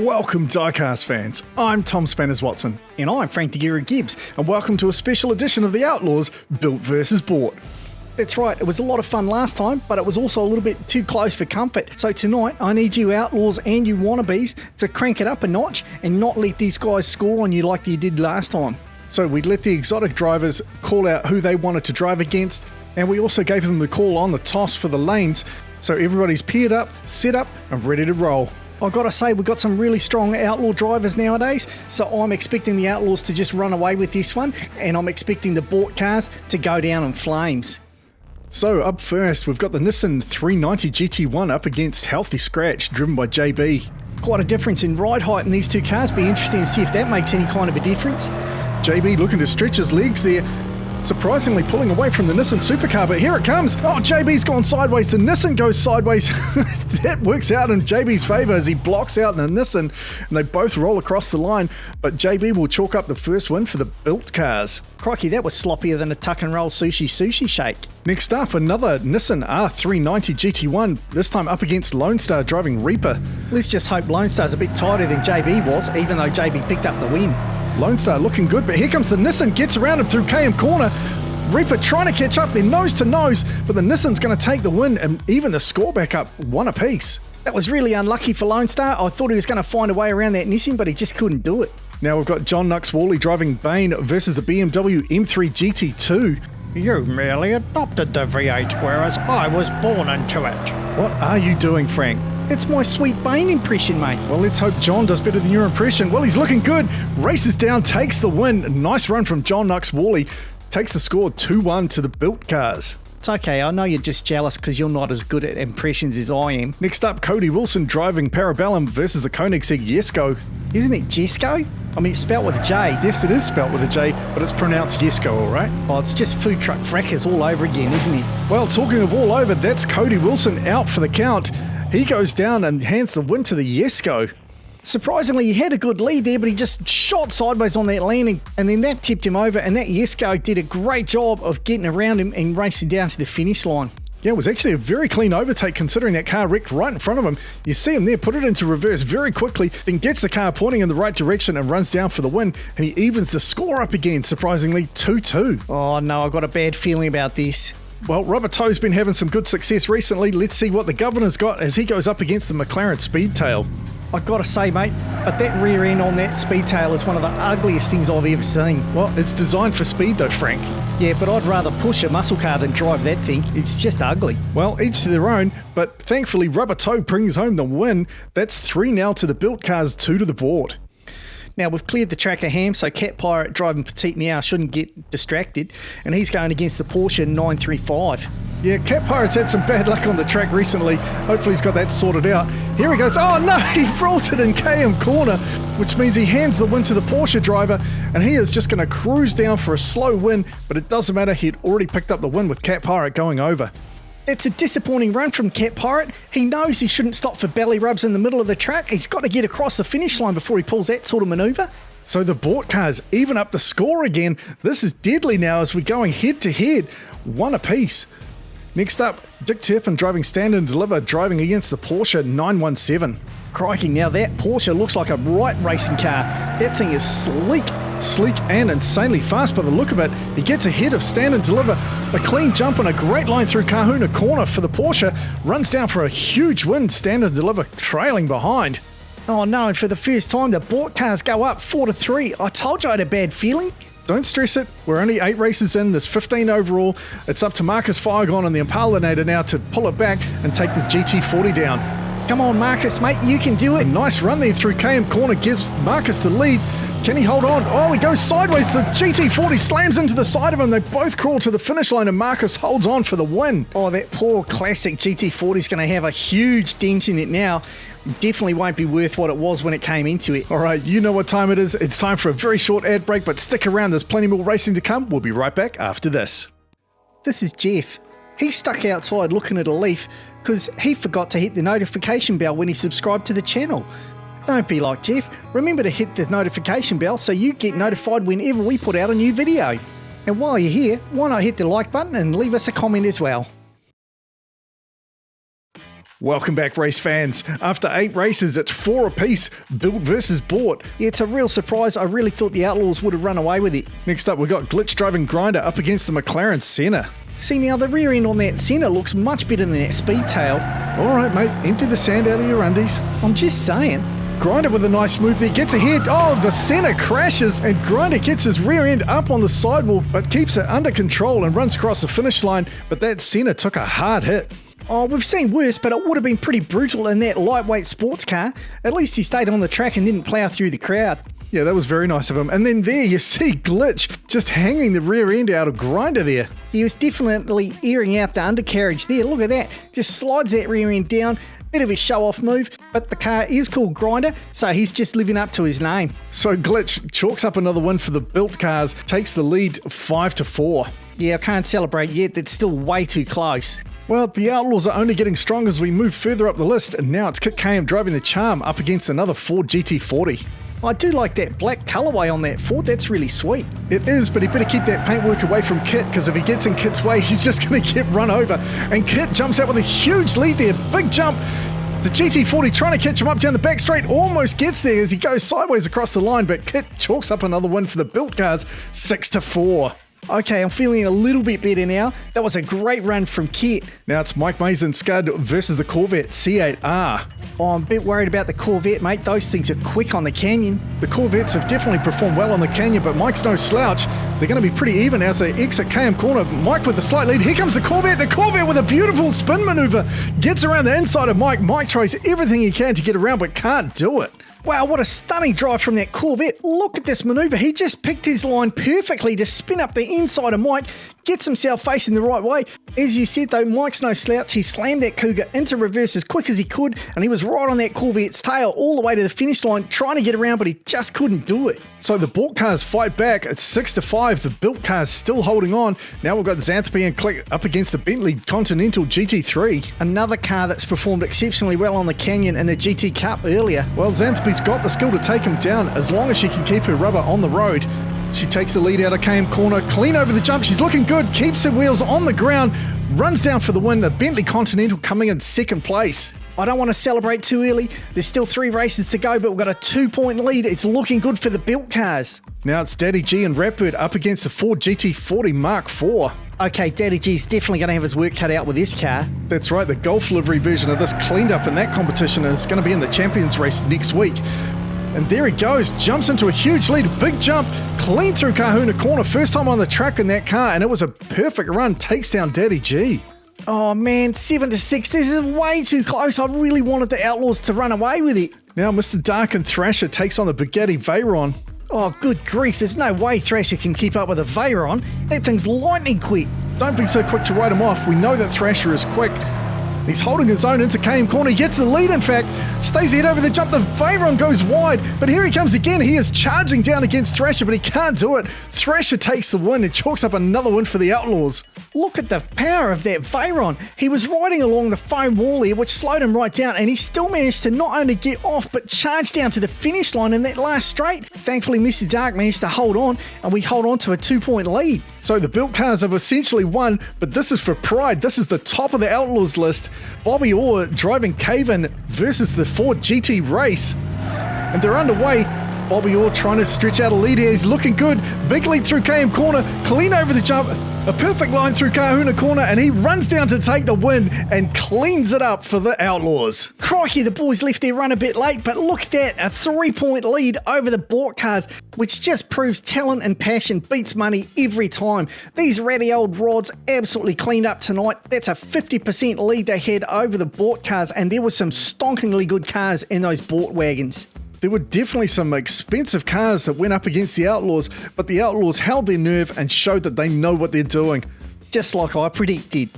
Welcome Diecast fans, I'm Tom Spanners-Watson. And I'm Frank DeGeera Gibbs. And welcome to a special edition of the Outlaws, Built vs. Bought. That's right, it was a lot of fun last time, but it was also a little bit too close for comfort. So tonight, I need you Outlaws and you wannabes to crank it up a notch and not let these guys score on you like you did last time. So we let the exotic drivers call out who they wanted to drive against, and we also gave them the call on the toss for the lanes, so everybody's paired up, set up, and ready to roll. I've got to say, we've got some really strong Outlaw drivers nowadays, so I'm expecting the Outlaws to just run away with this one, and I'm expecting the bought cars to go down in flames. So up first, we've got the Nissan 390 GT1 up against Healthy Scratch, driven by JB. Quite a difference in ride height in these two cars. Be interesting to see if that makes any kind of a difference. JB looking to stretch his legs there, surprisingly pulling away from the Nissan supercar, but here it comes. Oh, JB's gone sideways. The Nissan goes sideways. That works out in JB's favour as he blocks out the Nissan, and they both roll across the line, but JB will chalk up the first win for the built cars. Crikey, that was sloppier than a tuck and roll sushi shake. Next up, another Nissan R390 GT1, this time up against Lone Star driving Reaper. Let's just hope Lone Star's a bit tighter than JB was, even though JB picked up the win. Lone Star looking good, but here comes the Nissan, gets around him through KM corner. Reaper trying to catch up, they're nose to nose, but the Nissan's going to take the win and even the score back up one apiece. That was really unlucky for Lone Star. I thought he was going to find a way around that Nissan, but he just couldn't do it. Now we've got John Nux-Worley driving Bain versus the BMW M3 GT2. You merely adopted the V8, whereas I was born into it. What are you doing, Frank? It's my sweet Bane impression, mate. Well, let's hope John does better than your impression. Well, he's looking good. Races down, takes the win. Nice run from John Nux-Worley. Takes the score 2-1 to the built cars. It's okay, I know you're just jealous because you're not as good at impressions as I am. Next up, Cody Wilson driving Parabellum versus the Koenigsegg Jesko. Isn't it Jesko? I mean, it's spelt with a J. Yes, it is spelt with a J, but it's pronounced Jesko, all right? Oh, it's just food truck frackers all over again, isn't it? Well, talking of all over, that's Cody Wilson out for the count. He goes down and hands the win to the Jesko. Surprisingly, he had a good lead there, but he just shot sideways on that landing, and then that tipped him over, and that Jesko did a great job of getting around him and racing down to the finish line. Yeah, it was actually a very clean overtake considering that car wrecked right in front of him. You see him there, put it into reverse very quickly, then gets the car pointing in the right direction and runs down for the win, and he evens the score up again, surprisingly 2-2. Oh no, I've got a bad feeling about this. Well, Robert Toe's been having some good success recently. Let's see what the Governor's got as he goes up against the McLaren Speedtail. I've got to say, mate, but that rear end on that Speedtail is one of the ugliest things I've ever seen. Well, it's designed for speed though, Frank. Yeah, but I'd rather push a muscle car than drive that thing. It's just ugly. Well, each to their own, but thankfully Rubber Toe brings home the win. That's 3 now to the built cars, 2 to the board. Now, we've cleared the track of Ham, so Cat Pirate driving Petite Meow shouldn't get distracted, and he's going against the Porsche 935. Yeah, Cat Pirate's had some bad luck on the track recently. Hopefully he's got that sorted out. Here he goes. Oh no, he rolls it in KM corner, which means he hands the win to the Porsche driver, and he is just going to cruise down for a slow win, but it doesn't matter. He'd already picked up the win with Cat Pirate going over. It's a disappointing run from Cat Pirate. He knows he shouldn't stop for belly rubs in the middle of the track. He's got to get across the finish line before he pulls that sort of manoeuvre. So the bought cars even up the score again. This is deadly now as we're going head to head, 1 apiece. Next up, Dick Turpin driving Stand and Deliver, driving against the Porsche 917. Crikey, now that Porsche looks like a right racing car. That thing is sleek and insanely fast by the look of it. He gets ahead of Stand and Deliver. A clean jump and a great line through Kahuna corner for the Porsche. Runs down for a huge win, Stand and Deliver trailing behind. Oh no, and for the first time the bought cars go up 4-3. I told you I had a bad feeling. Don't stress it. We're only 8 races in. There's 15 overall. It's up to Marcus Firegon and the Impalinator now to pull it back and take this GT40 down. Come on, Marcus, mate, you can do it. A nice run there through KM corner gives Marcus the lead. Can he hold on? Oh, he goes sideways. The GT40 slams into the side of him. They both crawl to the finish line and Marcus holds on for the win. Oh, that poor classic GT40 is going to have a huge dent in it now. Definitely won't be worth what it was when it came into it. All right, you know what time it is. It's time for a very short ad break, but stick around. There's plenty more racing to come. We'll be right back after this. This is Jeff. He's stuck outside looking at a leaf because he forgot to hit the notification bell when he subscribed to the channel. Don't be like Jeff. Remember to hit the notification bell so you get notified whenever we put out a new video. And while you're here, why not hit the like button and leave us a comment as well. Welcome back, race fans. After 8 races, it's 4 apiece, built versus bought. Yeah, it's a real surprise. I really thought the Outlaws would have run away with it. Next up, we've got Glitch driving Grinder up against the McLaren Senna. See, now the rear end on that Senna looks much better than that Speedtail. All right, mate, empty the sand out of your undies. I'm just saying. Grinder with a nice move there, gets ahead. Oh, the Senna crashes, and Grinder gets his rear end up on the sidewall, but keeps it under control and runs across the finish line. But that Senna took a hard hit. Oh, we've seen worse, but it would have been pretty brutal in that lightweight sports car. At least he stayed on the track and didn't plough through the crowd. Yeah, that was very nice of him. And then there you see Glitch just hanging the rear end out of Grinder there. He was definitely airing out the undercarriage there. Look at that. Just slides that rear end down. Bit of a show-off move, but the car is called Grinder, so he's just living up to his name. So Glitch chalks up another win for the built cars, takes the lead 5-4. Yeah, I can't celebrate yet. That's still way too close. Well, the Outlaws are only getting stronger as we move further up the list, and now it's Kit KM driving the Charm up against another Ford GT40. I do like that black colourway on that Ford. That's really sweet. It is, but he better keep that paintwork away from Kit, because if he gets in Kit's way, he's just going to get run over. And Kit jumps out with a huge lead there. Big jump. The GT40 trying to catch him up down the back straight, almost gets there as he goes sideways across the line, but Kit chalks up another win for the built cars, 6-4. Okay, I'm feeling a little bit better now. That was a great run from Kit. Now it's Mike Mason Scud versus the Corvette C8R. Oh, I'm a bit worried about the Corvette, mate. Those things are quick on the canyon. The Corvettes have definitely performed well on the canyon, but Mike's no slouch. They're going to be pretty even as they exit KM corner. Mike with the slight lead. Here comes the Corvette. The Corvette with a beautiful spin maneuver gets around the inside of Mike. Mike tries everything he can to get around, but can't do it. Wow, what a stunning drive from that Corvette. Look at this maneuver. He just picked his line perfectly to spin up the inside of Mike, gets himself facing the right way. As you said though, Mike's no slouch. He slammed that Cougar into reverse as quick as he could, and he was right on that Corvette's tail all the way to the finish line, trying to get around, but he just couldn't do it. So the bought cars fight back. It's 6-5. The built cars still holding on. Now we've got Xanthropy and Click up against the Bentley Continental GT3. Another car that's performed exceptionally well on the Canyon and the GT Cup earlier. Well, Xanthropy's got the skill to take him down as long as she can keep her rubber on the road. She takes the lead out of KM corner, clean over the jump. She's looking good, keeps her wheels on the ground, runs down for the win. The Bentley Continental coming in second place. I don't want to celebrate too early. There's still 3 races to go, but we've got a 2-point lead. It's looking good for the built cars. Now it's Daddy G and Ratbird up against the Ford GT40 Mark IV. Okay, Daddy G's definitely going to have his work cut out with this car. That's right, the Golf livery version of this cleaned up in that competition is going to be in the Champions race next week. And there he goes, jumps into a huge lead, big jump, clean through Kahuna corner, first time on the track in that car, and it was a perfect run, takes down Daddy G. Oh man, 7-6, this is way too close. I really wanted the Outlaws to run away with it. Now Mr. Dark and Thrasher takes on the Bugatti Veyron. Oh, good grief, there's no way Thrasher can keep up with a Veyron. That thing's lightning quick. Don't be so quick to write him off, we know that Thrasher is quick. He's holding his own into KM corner. He gets the lead, in fact. Stays ahead over the jump. The Veyron goes wide. But here he comes again. He is charging down against Thrasher, but he can't do it. Thrasher takes the win and chalks up another win for the Outlaws. Look at the power of that Veyron. He was riding along the foam wall here, which slowed him right down, and he still managed to not only get off, but charge down to the finish line in that last straight. Thankfully, Mr. Dark managed to hold on, and we hold on to a 2-point lead. So the built cars have essentially won, but this is for pride. This is the top of the Outlaws list. Bobby Orr driving Caven versus the Ford GT race. And they're underway. Bobby Orr trying to stretch out a lead here. He's looking good. Big lead through KM corner. Clean over the jump. A perfect line through Kahuna corner, and he runs down to take the win and cleans it up for the Outlaws. Crikey, the boys left their run a bit late, but look at that, a 3-point lead over the bought cars, which just proves talent and passion beats money every time. These ratty old rods absolutely cleaned up tonight. That's a 50% lead they had over the bought cars, and there were some stonkingly good cars in those bought wagons. There were definitely some expensive cars that went up against the Outlaws, but the Outlaws held their nerve and showed that they know what they're doing. Just like I predicted.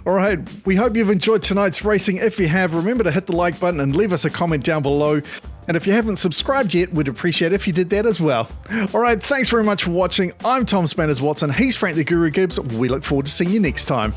All right, we hope you've enjoyed tonight's racing. If you have, remember to hit the like button and leave us a comment down below. And if you haven't subscribed yet, we'd appreciate it if you did that as well. All right, thanks very much for watching. I'm Tom Spanners Watson. He's Frank the Guru Gibbs. We look forward to seeing you next time.